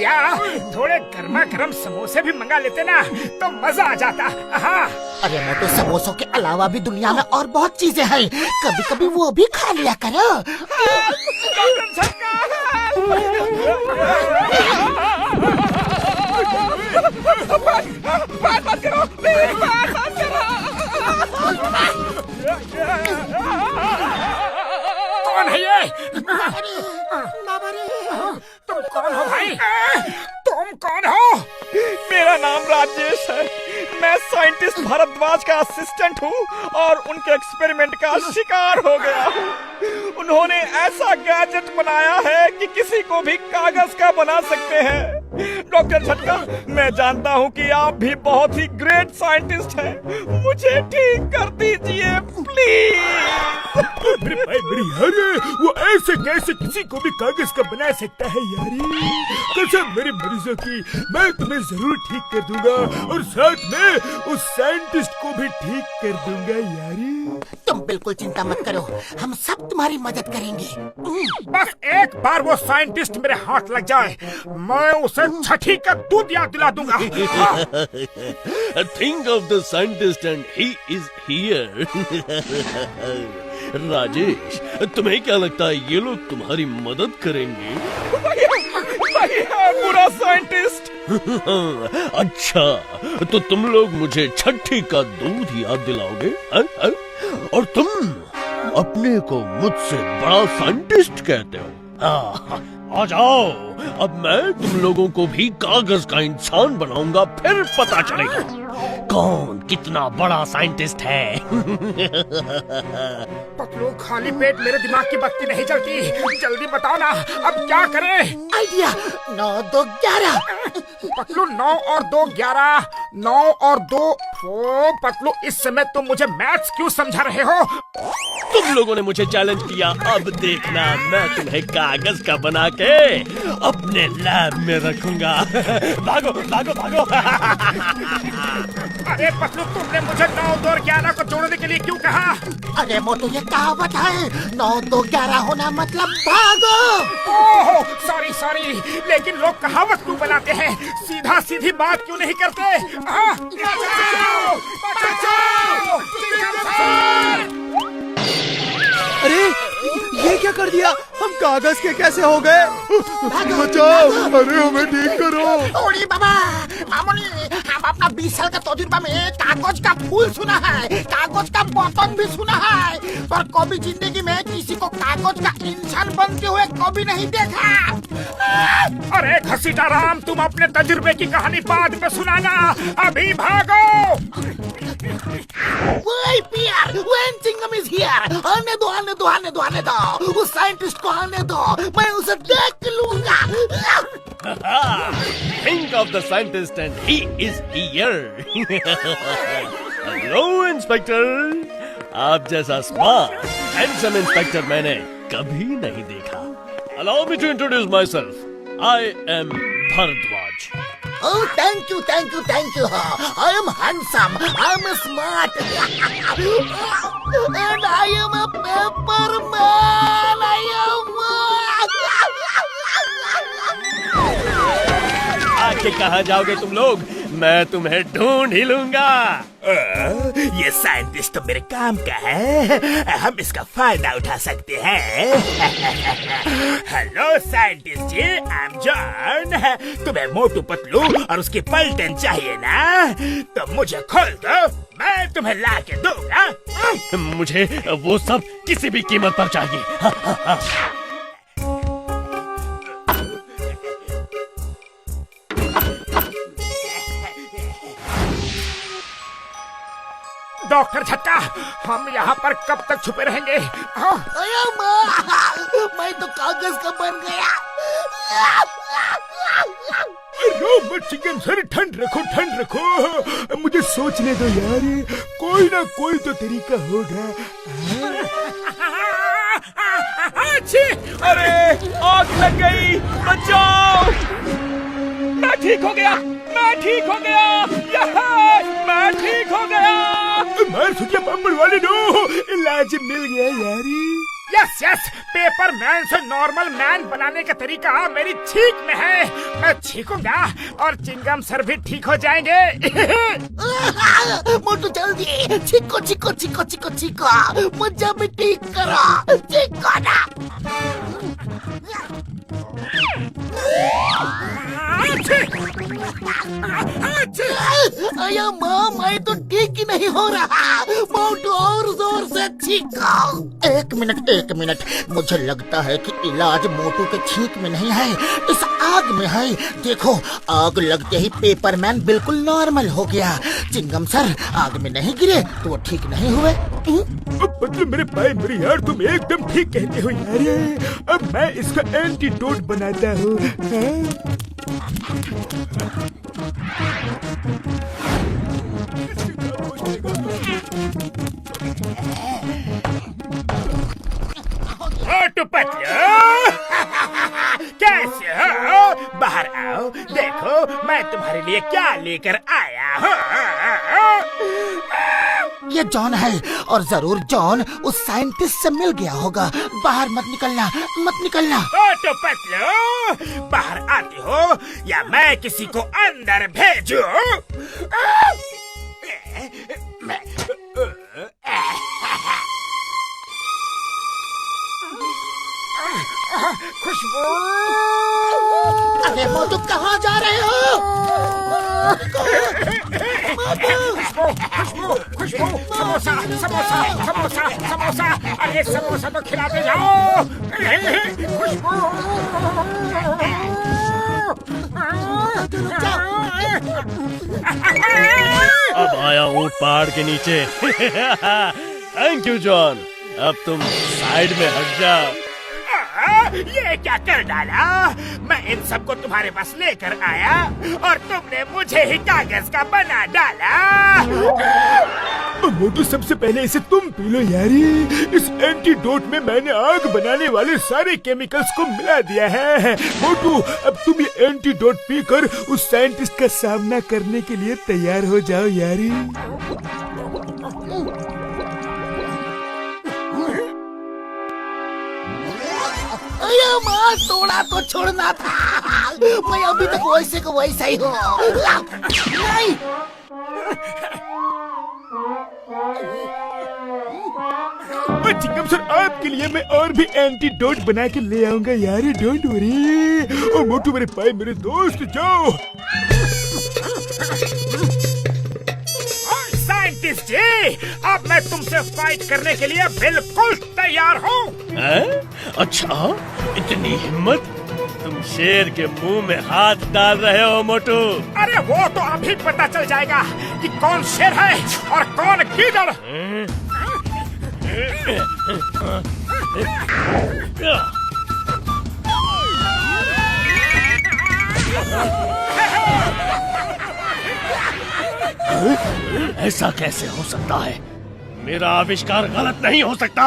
भैया थोड़े गर्मा गर्म समोसे भी मंगा लेते ना तो मजा आ जाता। हाँ। अरे मोटू, समोसों के अलावा भी दुनिया में और बहुत चीजें हैं, कभी कभी वो भी खा लिया करो। बात मत करो, बात मत करो। कौन है ये? तुम कौन हो भाई? तुम कौन हो? मेरा नाम राजेश है। मैं साइंटिस्ट भारद्वाज का असिस्टेंट हूँ और उनके एक्सपेरिमेंट का शिकार हो गया हूँ। उन्होंने ऐसा गैजेट बनाया है कि किसी को भी कागज का बना सकते हैं। डॉक्टर झटका, मैं जानता हूँ कि आप भी बहुत ही ग्रेट साइंटिस्ट हैं। मुझे ठीक कर दीजिए प्लीज। मेरे भाई मेरी यार, वो ऐसे कैसे किसी को भी कागज का बना सकता है यार? कसम मेरे मरीजों की, मैं तुम्हें जरूर ठीक कर दूंगा और साथ में उस साइंटिस्ट को भी ठीक कर दूंगा यार। तुम बिल्कुल चिंता मत करो, हम सब तुम्हारी मदद करेंगे। बस एक बार वो साइंटिस्ट मेरे हाथ लग जाए, मैं उसे छठी का दूध याद दिला दूंगा। Think of the scientist and he is here. Rajesh, तुम्हें क्या लगता है ये लोग तुम्हारी मदद करेंगे? बुरा साइंटिस्ट। अच्छा, तो तुम लोग मुझे छठी का दूध याद दिलाओगे? और तुम अपने को मुझसे बड़ा साइंटिस्ट कहते हो? आ जाओ, अब मैं तुम लोगों को भी कागज का इंसान बनाऊंगा, फिर पता चलेगा कौन कितना बड़ा साइंटिस्ट है। पतलू, खाली पेट मेरे दिमाग की बत्ती नहीं जलती, जल्दी बताओ ना अब क्या करें? आइडिया, 9 2 11। पतलू 9 और 2 11, 9 और 2। ओ पतलू, इस समय तुम मुझे मैथ्स क्यों समझा रहे हो? तुम लोगों ने मुझे चैलेंज किया, अब देखना मैं तुम्हें कागज का बना के अपने लैब में रखूंगा। भागो भागो भागो। अरे पतलू, तुमने मुझे 9 2 और 11 को जोड़ने के लिए क्यों कहा? अरे मोटू, ये कहावत है, 9 2 11 होना मतलब भागो। ओह सॉरी, लेकिन लोग कहावत क्यों बनाते हैं, सीधा सीधी बात क्यों नहीं करते? बचाओ, बचाओ, अरे ये क्या कर दिया? हम कागज के कैसे हो गए? बचाओ, अरे हमें ठीक करो। ओड़ी बाबा, मामूली, हम अपना 20 साल का तजुर्बा में कागज का फूल सुना है, कागज का बटन भी सुना है, पर कभी जिंदगी में किसी को कागज का इंसान बनते हुए कभी नहीं देखा। अरे घसीटा राम, तुम अपने तजुर्बे की कहानी बाद में सुनाना, अभी भागो। वही पियर, when चिंगम is here, आने दो, आने दो, आने दो, आने दो, उस साइंटिस्ट को आने दो, मैं उसे देख लूंगा। Think of the scientist and he is here. Hello, inspector. आप जैसा स्मार्ट हैंडसम इंस्पेक्टर मैंने कभी नहीं देखा। Allow me to introduce myself. I am Bharadwaj. Oh, thank you. I am handsome, I am smart, and I am a paper man. आके कहाँ जाओगे तुम लोग? मैं तुम्हें ढूंढ ही लूंगा। ये साइंटिस्ट तो मेरे काम का है, हम इसका फायदा उठा सकते हैं। Hello scientist ji, I am John. तुम्हें मोटू पतलू और उसकी पलटन चाहिए ना, तो मुझे खोल दो, मैं तुम्हें ला के दूंगा। मुझे वो सब किसी भी कीमत पर चाहिए। डॉक्टर झटका, हम यहाँ पर कब तक छुपे रहेंगे? मैं तो कागज का बन गया। चिकन सर, ठंड रखो, मुझे सोचने दो यार, कोई ना कोई तो तरीका होगा। अरे आग लग गई, बचाओ। मैं ठीक हो गया, मैं ठीक हो गया। मार सुखिया पापड़ वाले नो, इलाज मिल गया यारी। यस यस, पेपर मैन से नॉर्मल मैन बनाने का तरीका मेरी छींक में है। मैं छींकूंगा और चिंगम सर भी ठीक हो जाएंगे। मोटू जल्दी चिको चिको चिको चिको चिको, मुझे भी ठीक करो, चिको ना। अरे माँ, मैं तो ठीक ही नहीं हो रहा। मोटू और जोर से छींको। एक मिनट, मुझे लगता है कि इलाज मोटू के छींक में नहीं है, इस आग में है। देखो, आग लगते ही पेपरमैन बिल्कुल नॉर्मल हो गया। चिंगम सर आग में नहीं गिरे तो वो ठीक नहीं हुए। मतलब मेरे भाई मेरे यार, तुम एकदम ठीक कहते हो यार। अब मैं इसका एंटीडोट बनाता हूँ। मोटू पतलू, कैसे हो? बाहर आओ, देखो मैं तुम्हारे लिए क्या लेकर आया हूँ। ये जॉन है और जरूर जॉन उस साइंटिस्ट से मिल गया होगा। बाहर मत निकलना, मत निकलना। मोटू पतलू, बाहर आते हो या मैं किसी को अंदर भेजूं? खुशबू, अरे मोटू कहाँ जा रहे हो? खुशबू, समोसा समोसा समोसा समोसा, अरे समोसा तो खिलाते जाओ। खुशबू, अब आया हूँ पहाड़ के नीचे। थैंक यू जॉन, अब तुम साइड में हट जाओ। ये क्या कर डाला? मैं इन सबको तुम्हारे पास लेकर आया और तुमने मुझे ही कागज का बना डाला। मोटू, सबसे पहले इसे तुम पी लो यारी। इस एंटीडोट में मैंने आग बनाने वाले सारे केमिकल्स को मिला दिया है। मोटू, अब तुम ये एंटीडोट पीकर उस साइंटिस्ट का सामना करने के लिए तैयार हो जाओ यारी। अरे माँ, थोड़ा तो छोड़ना था। मैं अभी तक वैसे को वैसा ही हूँ। नहीं। चिंगम सर, आपके लिए मैं और भी एंटीडोट बना के ले आऊंगा यार, डोंट वरी। ओ मोटू मेरे भाई मेरे दोस्त, जाओ। साइंटिस्ट जी, अब मैं तुमसे फाइट करने के लिए बिल्कुल तैयार हूँ। अच्छा, इतनी हिम्मत? तुम शेर के मुंह में हाथ डाल रहे हो मोटू। अरे वो तो अभी पता चल जाएगा कि कौन शेर है और कौन गीदड़। ऐसा कैसे हो सकता है? मेरा आविष्कार गलत नहीं हो सकता।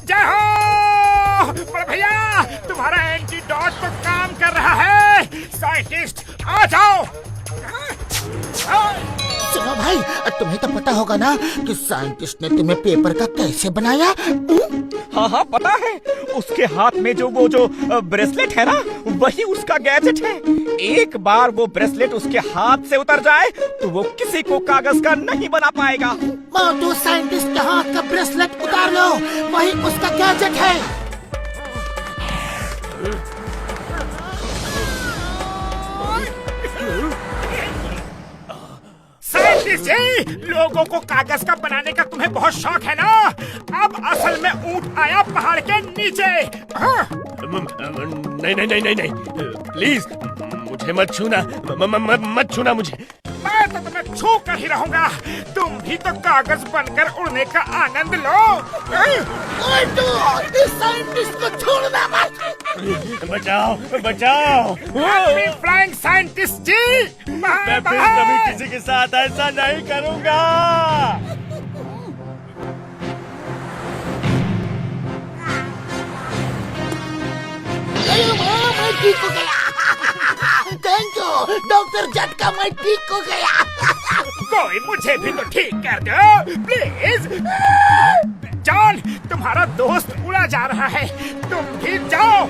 जय हो बड़े भैया, तुम्हारा एंटीडोट तो काम कर रहा है। साइंटिस्ट आ जाओ। सुनो भाई, तुम्हें तो पता होगा ना कि साइंटिस्ट ने तुम्हें पेपर का कैसे बनाया? हाँ हाँ पता है, उसके हाथ में जो ब्रेसलेट है ना, वही उसका गैजेट है। एक बार वो ब्रेसलेट उसके हाथ से उतर जाए तो वो किसी को कागज का नहीं बना पाएगा। मोटू, साइंटिस्ट के हाथ का ब्रेसलेट उतार लो, वही उसका गैजेट है। साइंटिस्ट जी, लोगों को कागज का बनाने का तुम्हें बहुत शौक है ना? अब असल में ऊंट आया पहाड़ के नीचे। हाँ। नहीं नहीं नहीं नहीं नहीं, प्लीज मुझे मत छूना, मत छूना मुझे। मैं तो तुम्हें छू कर ही रहूंगा। तुम भी तो कागज बनकर उड़ने का आनंद लो। मोटू, इस साइंटिस्ट को छोड़ना मत। बचाओ बचाओ। फ्लाइंग साइंटिस्ट जी, मैं फिर कभी किसी के साथ ऐसा नहीं करूंगा। मैं ठीक हो गया। थैंक यू डॉक्टर झटका, मैं ठीक हो गया। कोई मुझे भी तो ठीक कर दो प्लीज। जॉन, तुम्हारा दोस्त उड़ा जा रहा है, तुम भी जाओ।